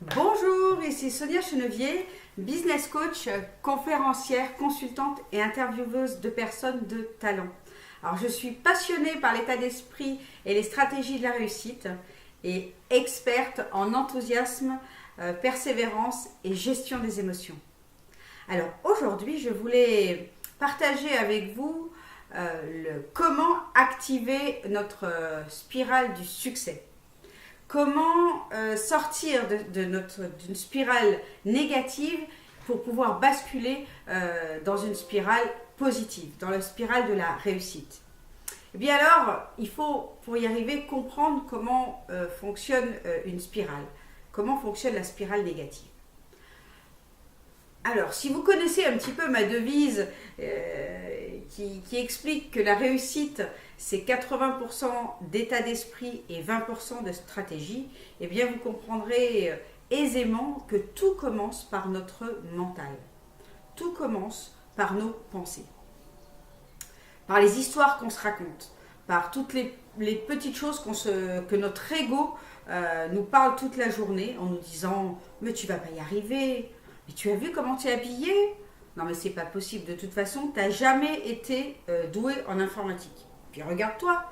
Bonjour, ici Sonia Chenevier, business coach, conférencière, consultante et intervieweuse de personnes de talent. Alors, je suis passionnée par l'état d'esprit et les stratégies de la réussite et experte en enthousiasme, persévérance et gestion des émotions. Alors, aujourd'hui, je voulais partager avec vous comment activer notre spirale du succès. Comment sortir d'une spirale négative pour pouvoir basculer dans une spirale positive, dans la spirale de la réussite. Et bien alors, il faut, pour y arriver, comprendre comment fonctionne une spirale, comment fonctionne la spirale négative. Alors, si vous connaissez un petit peu ma devise qui explique que la réussite, c'est 80% d'état d'esprit et 20% de stratégie, eh bien, vous comprendrez aisément que tout commence par notre mental. Tout commence par nos pensées, par les histoires qu'on se raconte, par toutes les petites choses que notre ego nous parle toute la journée en nous disant « mais tu vas pas y arriver ». Mais tu as vu comment tu es habillé? Non mais c'est pas possible, de toute façon, tu n'as jamais été doué en informatique. Puis regarde-toi,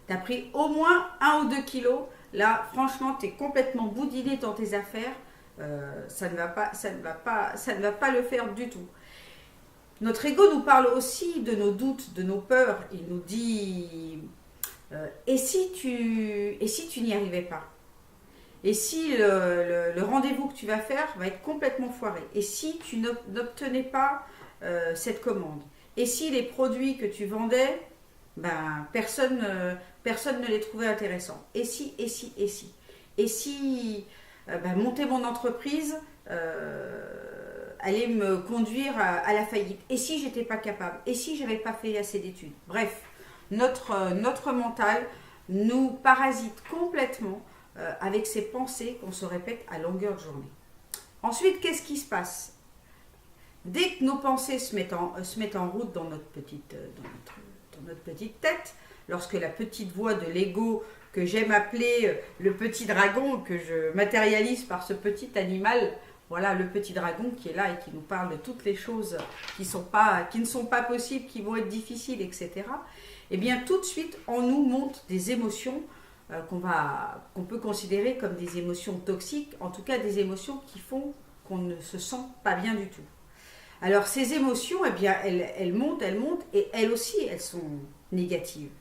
tu as pris au moins 1 ou 2 kilos. Là, franchement, tu es complètement boudiné dans tes affaires. Ça ne va pas le faire du tout. Notre ego nous parle aussi de nos doutes, de nos peurs. Il nous dit et si tu n'y arrivais pas? Et si le rendez-vous que tu vas faire va être complètement foiré? Et si tu n'obtenais pas cette commande? Et si les produits que tu vendais, personne ne les trouvait intéressants? Et si, et si, et si? Et si monter mon entreprise allait me conduire à la faillite? Et si j'étais pas capable? Et si j'avais pas fait assez d'études? Bref, notre mental nous parasite complètement avec ces pensées qu'on se répète à longueur de journée. Ensuite, qu'est-ce qui se passe? Dès que nos pensées se mettent en route dans notre petite tête, lorsque la petite voix de l'ego, que j'aime appeler le petit dragon, que je matérialise par ce petit animal, voilà le petit dragon qui est là et qui nous parle de toutes les choses qui ne sont pas possibles, qui vont être difficiles, etc. Eh bien, tout de suite, en nous montent des émotions qu'on peut considérer comme des émotions toxiques, en tout cas des émotions qui font qu'on ne se sent pas bien du tout. Alors ces émotions, eh bien, elles montent, et elles aussi, elles sont négatives.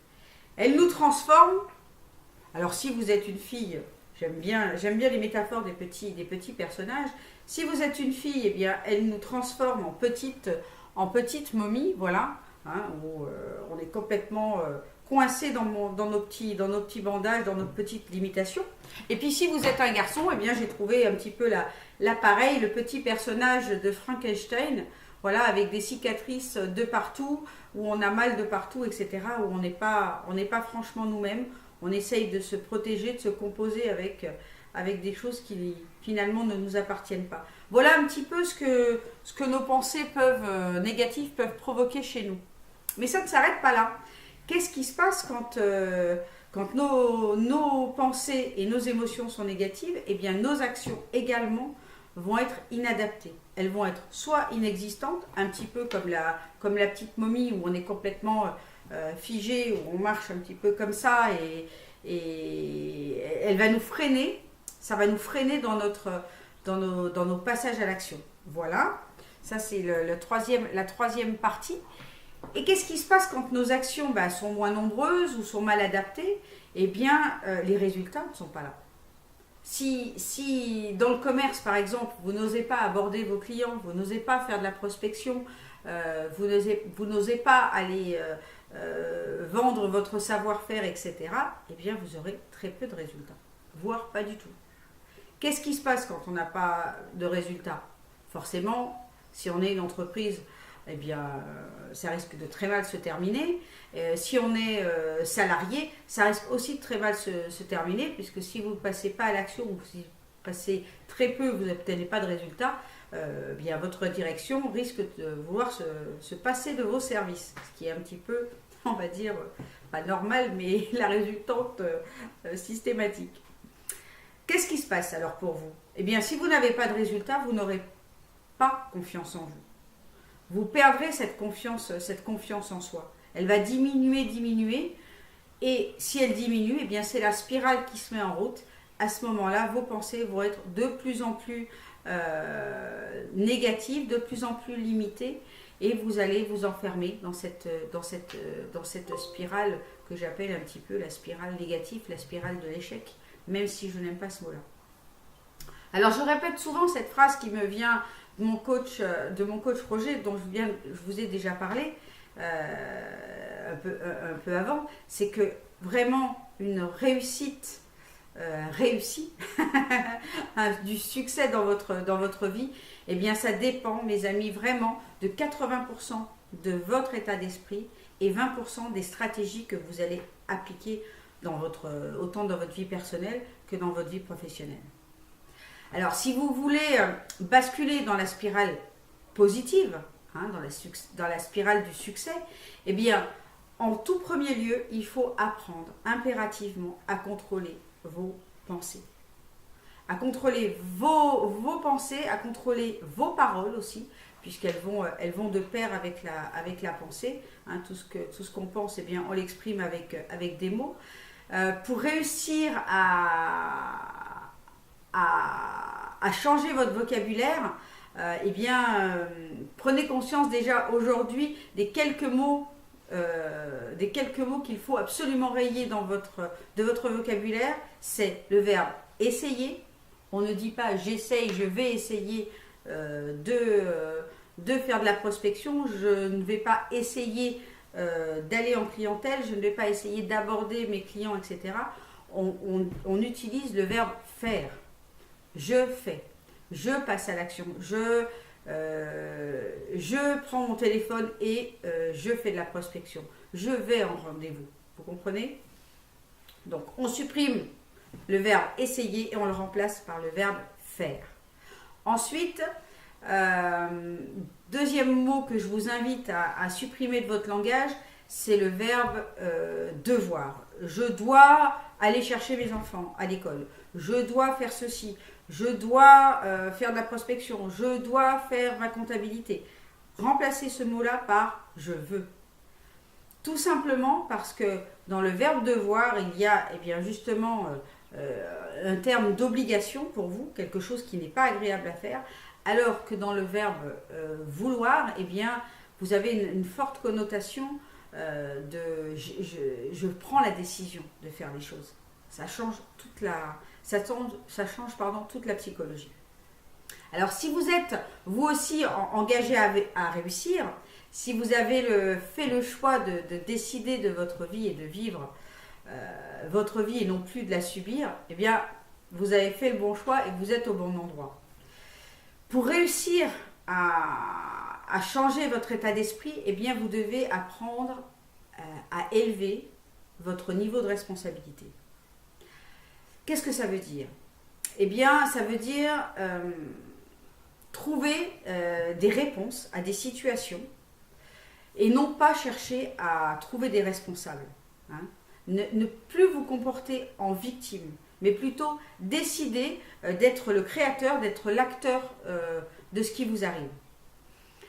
Elles nous transforment. Alors si vous êtes une fille, j'aime bien les métaphores des petits personnages. Si vous êtes une fille, eh bien, elles nous transforment en petite momie, voilà, où on est complètement coincé dans nos petits bandages, dans nos petites limitations. Et puis si vous êtes un garçon, eh bien j'ai trouvé un petit peu l'appareil, le petit personnage de Frankenstein, voilà, avec des cicatrices de partout, où on a mal de partout, etc., où on n'est pas franchement nous-mêmes. On essaye de se protéger, de se composer avec des choses qui finalement ne nous appartiennent pas. Voilà un petit peu ce que nos pensées négatives peuvent provoquer chez nous. Mais ça ne s'arrête pas là. Qu'est-ce qui se passe quand nos pensées et nos émotions sont négatives? Eh bien, nos actions également vont être inadaptées. Elles vont être soit inexistantes, un petit peu comme la petite momie où on est complètement figé, où on marche un petit peu comme ça et elle va nous freiner. Ça va nous freiner dans nos passages à l'action. Voilà, ça c'est la troisième partie. Et qu'est-ce qui se passe quand nos actions sont moins nombreuses ou sont mal adaptées? Eh bien, les résultats ne sont pas là. Si dans le commerce, par exemple, vous n'osez pas aborder vos clients, vous n'osez pas faire de la prospection, vous n'osez pas aller vendre votre savoir-faire, etc., eh bien, vous aurez très peu de résultats, voire pas du tout. Qu'est-ce qui se passe quand on n'a pas de résultats? Forcément, si on est une entreprise, eh bien, ça risque de très mal se terminer. Si on est salarié, ça risque aussi de très mal se terminer, puisque si vous ne passez pas à l'action, ou si vous passez très peu, vous n'obtenez pas de résultats, bien, votre direction risque de vouloir se passer de vos services, ce qui est un petit peu, on va dire, pas normal, mais la résultante systématique. Qu'est-ce qui se passe alors pour vous? Eh bien, si vous n'avez pas de résultat, vous n'aurez pas confiance en vous. Vous perdrez cette confiance en soi. Elle va diminuer, et si elle diminue, eh bien c'est la spirale qui se met en route. À ce moment-là, vos pensées vont être de plus en plus négatives, de plus en plus limitées, et vous allez vous enfermer dans cette spirale que j'appelle un petit peu la spirale négative, la spirale de l'échec, même si je n'aime pas ce mot-là. Alors je répète souvent cette phrase qui me vient de mon coach Roger, dont je vous ai déjà parlé un peu avant, c'est que vraiment une réussite réussie, du succès dans votre vie, eh bien ça dépend, mes amis, vraiment de 80% de votre état d'esprit et 20% des stratégies que vous allez appliquer autant dans votre vie personnelle que dans votre vie professionnelle. Alors, si vous voulez basculer dans la spirale positive, dans la spirale du succès, eh bien, en tout premier lieu, il faut apprendre impérativement à contrôler vos pensées. À contrôler vos pensées, à contrôler vos paroles aussi, puisqu'elles vont de pair avec la pensée. Tout ce qu'on pense, eh bien, on l'exprime avec des mots. Pour réussir à changer votre vocabulaire, eh bien, prenez conscience déjà aujourd'hui des quelques mots qu'il faut absolument rayer de votre vocabulaire. C'est le verbe essayer. On ne dit pas j'essaye, je vais essayer de faire de la prospection, je ne vais pas essayer d'aller en clientèle, je ne vais pas essayer d'aborder mes clients, etc. On utilise le verbe faire. Je fais, je passe à l'action, je prends mon téléphone et je fais de la prospection. Je vais en rendez-vous. Vous comprenez? Donc, on supprime le verbe essayer et on le remplace par le verbe faire. Ensuite, deuxième mot que je vous invite à supprimer de votre langage, c'est le verbe devoir. Je dois aller chercher mes enfants à l'école. Je dois faire ceci. Je dois faire de la prospection. Je dois faire ma comptabilité. Remplacez ce mot-là par je veux. Tout simplement parce que dans le verbe devoir, il y a bien justement un terme d'obligation pour vous, quelque chose qui n'est pas agréable à faire, alors que dans le verbe vouloir, eh bien, vous avez une forte connotation de je prends la décision de faire les choses. Ça change toute la psychologie. Alors si vous êtes vous aussi engagé à réussir, si vous avez fait le choix de décider de votre vie et de vivre votre vie et non plus de la subir, eh bien vous avez fait le bon choix et vous êtes au bon endroit. Pour réussir à changer votre état d'esprit, eh bien vous devez apprendre à élever votre niveau de responsabilité. Qu'est-ce que ça veut dire? Eh bien, ça veut dire trouver des réponses à des situations et non pas chercher à trouver des responsables. Ne plus vous comporter en victime, mais plutôt décider d'être le créateur, d'être l'acteur de ce qui vous arrive.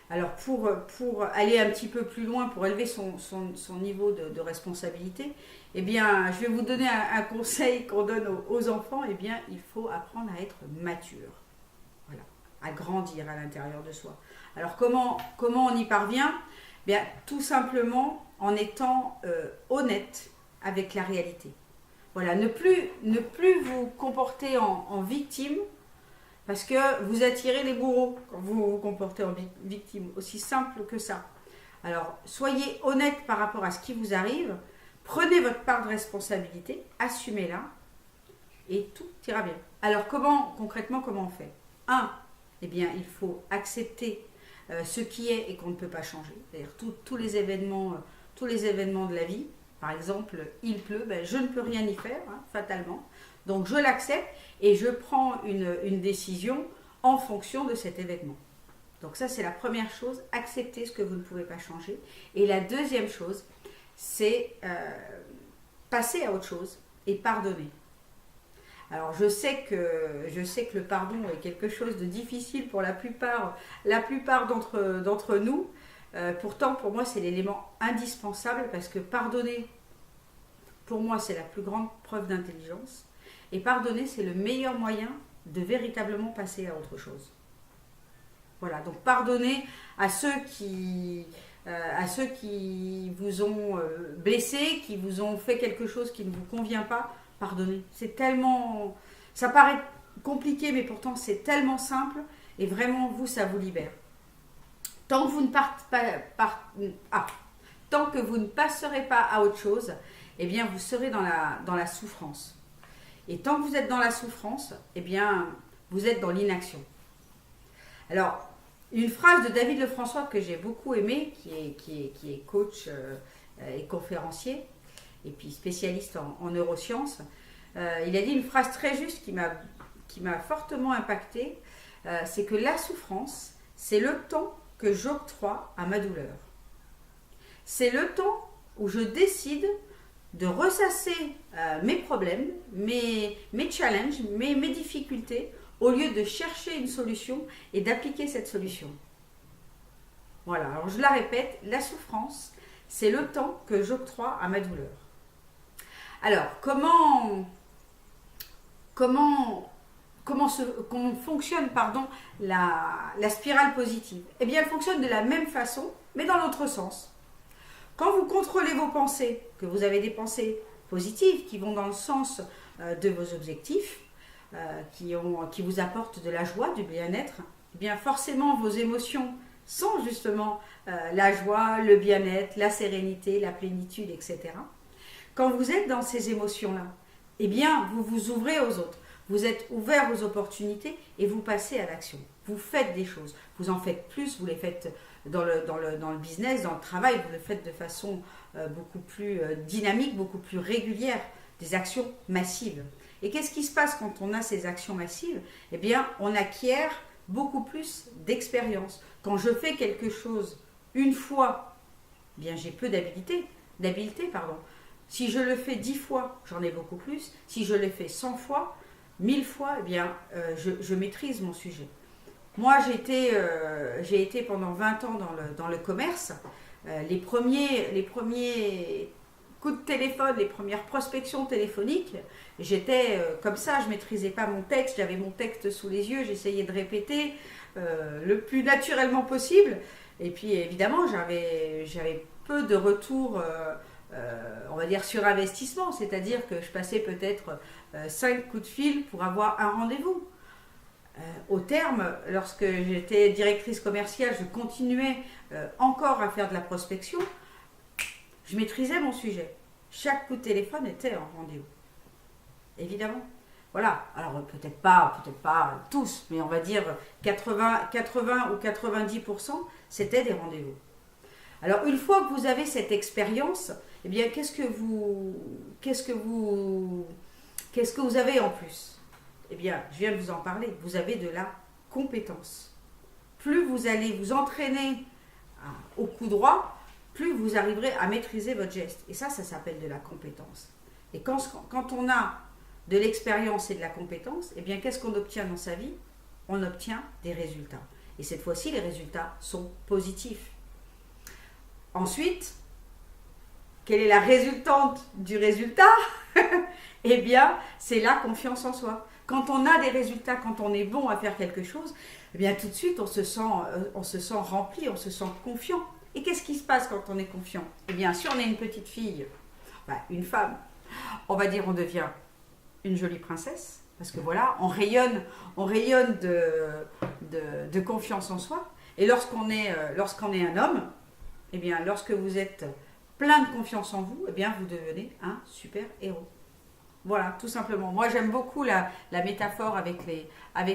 Alors pour aller un petit peu plus loin, pour élever son niveau de responsabilité, eh bien, je vais vous donner un conseil qu'on donne aux enfants. Eh bien, il faut apprendre à être mature, voilà, à grandir à l'intérieur de soi. Alors comment on y parvient? Eh bien, tout simplement en étant honnête avec la réalité. Voilà, ne plus vous comporter en victime, parce que vous attirez les bourreaux quand vous vous comportez en victime, aussi simple que ça. Alors, soyez honnête par rapport à ce qui vous arrive, prenez votre part de responsabilité, assumez-la, et tout ira bien. Alors, concrètement, comment on fait? 1, eh bien, il faut accepter ce qui est et qu'on ne peut pas changer. C'est-à-dire tous les événements de la vie. Par exemple, il pleut, je ne peux rien y faire, fatalement. Donc, je l'accepte et je prends une décision en fonction de cet événement. Donc ça, c'est la première chose, accepter ce que vous ne pouvez pas changer. Et la deuxième chose, c'est passer à autre chose et pardonner. Alors je sais que le pardon est quelque chose de difficile pour la plupart d'entre nous. Pourtant, pour moi, c'est l'élément indispensable parce que pardonner, pour moi, c'est la plus grande preuve d'intelligence. Et pardonner, c'est le meilleur moyen de véritablement passer à autre chose. Voilà, donc pardonner à ceux qui vous ont blessé, qui vous ont fait quelque chose qui ne vous convient pas, pardonnez. C'est tellement... Ça paraît compliqué, mais pourtant c'est tellement simple et vraiment, vous, ça vous libère. Tant que vous ne tant que vous ne passerez pas à autre chose, eh bien, vous serez dans la souffrance. Et tant que vous êtes dans la souffrance, eh bien, vous êtes dans l'inaction. Alors, une phrase de David Lefrançois que j'ai beaucoup aimée, qui est coach et conférencier, et puis spécialiste en neurosciences, il a dit une phrase très juste qui m'a fortement impactée, c'est que la souffrance, c'est le temps que j'octroie à ma douleur. C'est le temps où je décide de ressasser mes problèmes, mes challenges, mes difficultés, au lieu de chercher une solution et d'appliquer cette solution. Voilà, alors je la répète, la souffrance, c'est le temps que j'octroie à ma douleur. Alors, comment fonctionne la spirale positive? Eh bien, elle fonctionne de la même façon, mais dans l'autre sens. Quand vous contrôlez vos pensées, que vous avez des pensées positives qui vont dans le sens de vos objectifs, qui vous apportent de la joie, du bien-être, eh bien forcément vos émotions sont justement la joie, le bien-être, la sérénité, la plénitude, etc. Quand vous êtes dans ces émotions-là, eh bien vous vous ouvrez aux autres. Vous êtes ouvert aux opportunités et vous passez à l'action. Vous faites des choses. Vous en faites plus, vous les faites dans le business, dans le travail, vous le faites de façon beaucoup plus dynamique, beaucoup plus régulière, des actions massives. Et qu'est-ce qui se passe quand on a ces actions massives? Eh bien, on acquiert beaucoup plus d'expérience. Quand je fais quelque chose une fois, eh bien j'ai peu d'habileté. Si je le fais 10 fois, j'en ai beaucoup plus. Si je le fais 100 fois, 1000 fois, eh bien, je maîtrise mon sujet. Moi, j'ai été pendant 20 ans dans le commerce. Les premiers coups de téléphone, les premières prospections téléphoniques, j'étais comme ça, je ne maîtrisais pas mon texte, j'avais mon texte sous les yeux, j'essayais de répéter le plus naturellement possible. Et puis, évidemment, j'avais peu de retours, on va dire, sur investissement, c'est-à-dire que je passais peut-être 5 coups de fil pour avoir un rendez-vous. Au terme, lorsque j'étais directrice commerciale, je continuais encore à faire de la prospection. Je maîtrisais mon sujet. Chaque coup de téléphone était un rendez-vous. Évidemment. Voilà. Alors peut-être pas tous, mais on va dire 80 ou 90%, c'était des rendez-vous. Alors une fois que vous avez cette expérience, eh bien qu'est-ce que vous avez en plus? Eh bien, je viens de vous en parler. Vous avez de la compétence. Plus vous allez vous entraîner au coup droit, plus vous arriverez à maîtriser votre geste. Et ça s'appelle de la compétence. Et quand on a de l'expérience et de la compétence, eh bien, qu'est-ce qu'on obtient dans sa vie? On obtient des résultats. Et cette fois-ci, les résultats sont positifs. Ensuite, quelle est la résultante du résultat? Eh bien, c'est la confiance en soi. Quand on a des résultats, quand on est bon à faire quelque chose, eh bien tout de suite on se sent rempli, on se sent confiant. Et qu'est-ce qui se passe quand on est confiant? Eh bien si on est une petite fille, une femme, on va dire on devient une jolie princesse, parce que voilà, on rayonne de confiance en soi. Et lorsqu'on est un homme, eh bien lorsque vous êtes plein de confiance en vous, eh bien vous devenez un super héros. Voilà, tout simplement. Moi, j'aime beaucoup la métaphore avec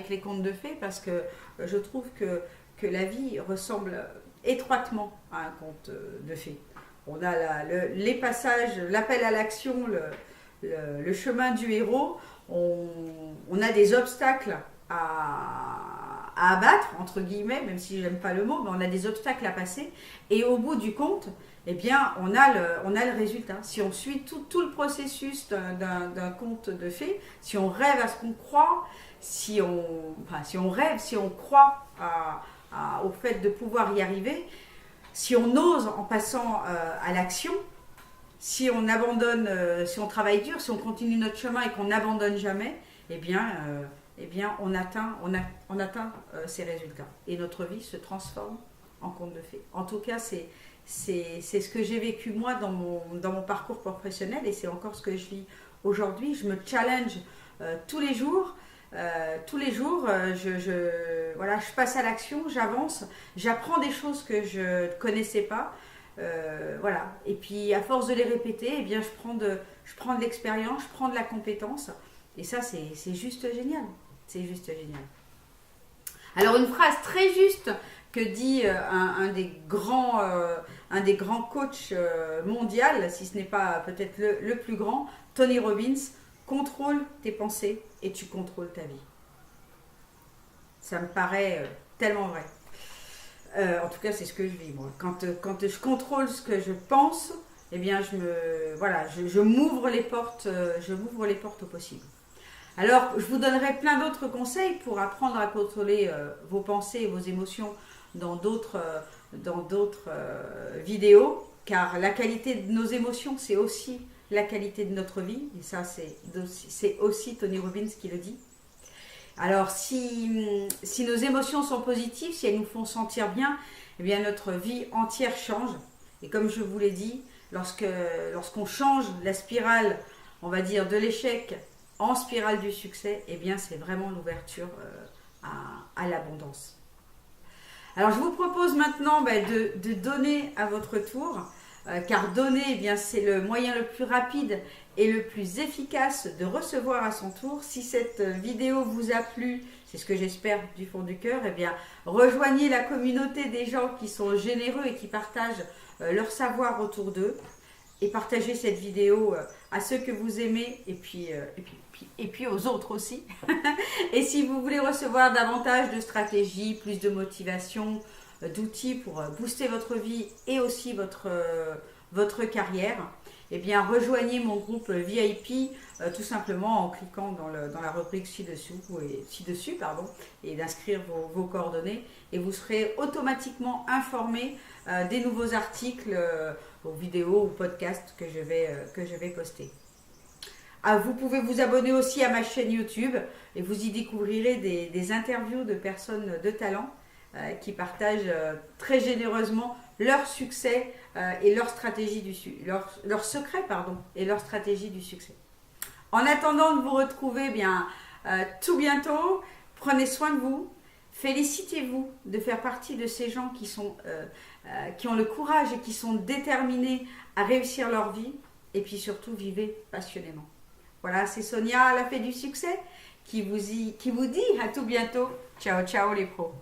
les contes de fées parce que je trouve que la vie ressemble étroitement à un conte de fées. On a les passages, l'appel à l'action, le chemin du héros. On a des obstacles à abattre, entre guillemets, même si j'aime pas le mot, mais on a des obstacles à passer. Et au bout du compte, eh bien, on a le résultat. Si on suit tout le processus d'un conte de fées, si on rêve à ce qu'on croit, si on rêve, si on croit au fait de pouvoir y arriver, si on ose en passant à l'action, si on abandonne, si on travaille dur, si on continue notre chemin et qu'on n'abandonne jamais, eh bien, on atteint ces résultats. Et notre vie se transforme en conte de fées. En tout cas, c'est ce que j'ai vécu moi dans mon parcours professionnel et c'est encore ce que je vis aujourd'hui. Je me challenge tous les jours. Je passe à l'action, j'avance, j'apprends des choses que je ne connaissais pas. Voilà. Et puis à force de les répéter, eh bien, je prends de l'expérience, je prends de la compétence. Et ça, c'est juste génial. C'est juste génial. Alors une phrase très juste que dit un des grands coachs mondiaux, si ce n'est pas peut-être le plus grand, Tony Robbins, contrôle tes pensées et tu contrôles ta vie. Ça me paraît tellement vrai. En tout cas, c'est ce que je vis moi. Quand je contrôle ce que je pense, eh bien, je m'ouvre les portes, au possible. Alors, je vous donnerai plein d'autres conseils pour apprendre à contrôler vos pensées et vos émotions dans d'autres vidéos, car la qualité de nos émotions, c'est aussi la qualité de notre vie, et ça, c'est aussi Tony Robbins qui le dit. Alors, si nos émotions sont positives, si elles nous font sentir bien, eh bien, notre vie entière change. Et comme je vous l'ai dit, lorsqu'on change la spirale, on va dire, de l'échec en spirale du succès, eh bien, c'est vraiment l'ouverture à l'abondance. Alors, je vous propose maintenant de donner à votre tour, car donner, eh bien, c'est le moyen le plus rapide et le plus efficace de recevoir à son tour. Si cette vidéo vous a plu, c'est ce que j'espère du fond du cœur, eh bien, rejoignez la communauté des gens qui sont généreux et qui partagent leur savoir autour d'eux. Et partagez cette vidéo à ceux que vous aimez et puis aux autres aussi. Et si vous voulez recevoir davantage de stratégies, plus de motivation, d'outils pour booster votre vie et aussi votre carrière, eh bien rejoignez mon groupe VIP tout simplement en cliquant dans la rubrique ci-dessus et d'inscrire vos coordonnées et vous serez automatiquement informé des nouveaux articles, aux vidéos ou podcasts que je vais poster. Vous pouvez vous abonner aussi à ma chaîne YouTube et vous y découvrirez des interviews de personnes de talent qui partagent très généreusement leur succès et leur secret et leur stratégie du succès. En attendant de vous retrouver tout bientôt, prenez soin de vous, félicitez-vous de faire partie de ces gens qui ont le courage et qui sont déterminés à réussir leur vie et puis surtout vivez passionnément. Voilà, c'est Sonia, la fée du succès, qui vous dit à tout bientôt. Ciao, ciao les pros.